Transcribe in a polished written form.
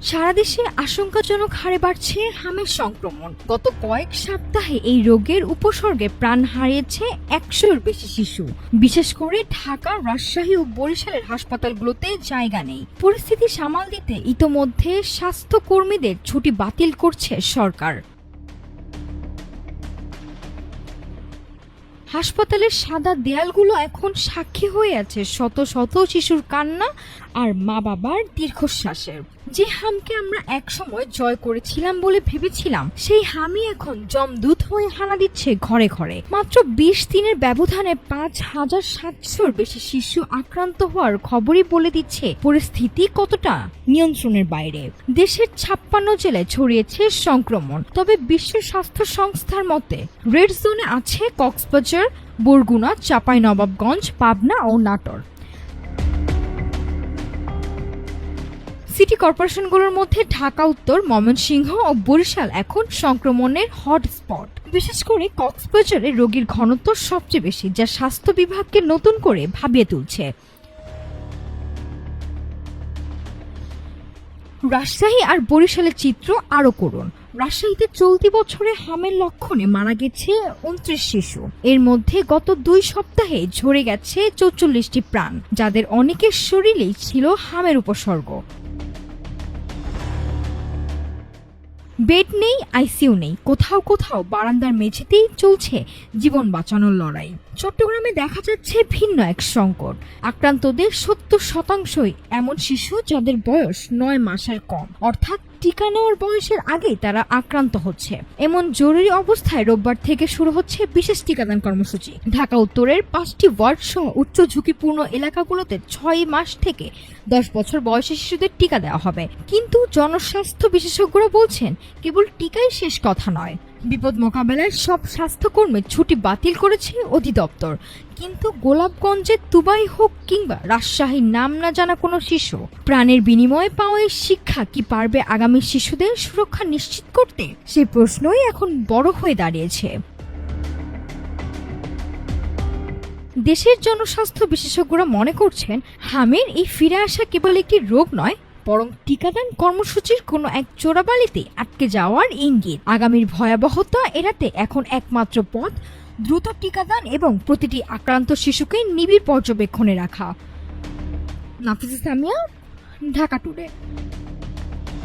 সারা দেশে আশঙ্কাজনক হারে বাড়ছে হামের সংক্রমণ। গত কয়েক সপ্তাহে এই রোগের উপসর্গে প্রাণ হারিয়েছে 100-এর বেশি শিশু। বিশেষ করে ঢাকা, রাজশাহী ও বরিশালের হাসপাতালগুলোতে জায়গা নেই। পরিস্থিতি সামাল দিতে ইতোমধ্যে স্বাস্থ্যকর্মীদের ছুটি বাতিল করছে সরকার। হাসপাতালের সাদা দেয়ালগুলো এখন সাক্ষী হয়ে আছে শত শত শিশুর কান্না আর মা বাবার দীর্ঘশ্বাসের। যে হামকে আমরা একসময় জয় করেছিলাম বলে ভেবেছিলাম, সেই হামই এখন জমদূত হয়ে হানা দিচ্ছে ঘরে ঘরে। মাত্র 20 দিনের ব্যবধানে 5700-এর বেশি শিশু আক্রান্ত হওয়ার খবরই বলে দিচ্ছে পরিস্থিতি কতটা নিয়ন্ত্রণের বাইরে। দেশের 56 জেলায় ছড়িয়েছে সংক্রমণ। তবে বিশ্ব স্বাস্থ্য সংস্থার মতে রেড জোনে আছে কক্সবাজার, বরগুনা, চাঁপাইনবাবগঞ্জ, পাবনা ও নাটোর। সিটি কর্পোরেশনগুলোর মধ্যে ঢাকা উত্তর, ময়মনসিংহ ও বরিশাল এখন সংক্রমণের হটস্পট। বিশেষ করে কক্সবাজারে রোগীর ঘনত্ব সবচেয়ে বেশি, যা স্বাস্থ্য বিভাগকে নতুন করে ভাবিয়ে তুলছে। রাজশাহী আর বরিশালের চিত্র আরও করুন। রাজশাহীতে চলতি বছরে হামের লক্ষণে মারা গেছে 29 শিশু। এর মধ্যে গত 2 সপ্তাহে ঝরে গেছে 44টি প্রাণ, যাদের অনেকের শরীরেই ছিল হামের উপসর্গ। বেড নেই, আইসিইউ নেই, কোথাও কোথাও বারান্দার মেঝেতেই চলছে জীবন বাঁচানোর লড়াই। চট্টগ্রামে দেখা যাচ্ছে ভিন্ন এক সংকট। আক্রান্তদের 70% এমন শিশু যাদের বয়স 9 মাসের কম, অর্থাৎ টিকা নেওয়ার বয়সের আগেই তারা আক্রান্ত হচ্ছে। এমন জরুরি অবস্থায় রোববার থেকে শুরু হচ্ছে বিশেষ টিকাদান কর্মসূচি। ঢাকা উত্তরের 5টি ওয়ার্ড সহ উচ্চ ঝুঁকিপূর্ণ এলাকাগুলোতে 6 মাস থেকে 10 বছর বয়সী শিশুদের টিকা দেওয়া হবে। কিন্তু জনস্বাস্থ্য বিশেষজ্ঞরা বলছেন, কেবল টিকাই শেষ কথা নয়। বিপদ মোকাবেলায় সব স্বাস্থ্যকর্মীর ছুটি বাতিল করেছে অধিদপ্তর। কিন্তু গোলাপগঞ্জের তুবাই হোক কিংবা রাজশাহীর নাম না জানা কোনো শিশু, প্রাণের বিনিময়ে পাওয়া এই শিক্ষা কি পারবে আগামী শিশুদের সুরক্ষা নিশ্চিত করতে? সেই প্রশ্নই এখন বড় হয়ে দাঁড়িয়েছে। দেশের জনস্বাস্থ্য বিশেষজ্ঞরা মনে করছেন, হামের এই ফিরে আসা কেবল একটি রোগ নয়, বরং টিকাদান কর্মসূচির কোনো এক চোরাবালিতে আটকে যাওয়ার ইঙ্গিত। আগামীর ভয়াবহতা এড়াতে এখন একমাত্র পথ দ্রুত টিকাদান এবং প্রতিটি আক্রান্ত শিশুকে নিবিড় পর্যবেক্ষণে রাখা। নাফিসা সামিয়া, ঢাকা টুডে।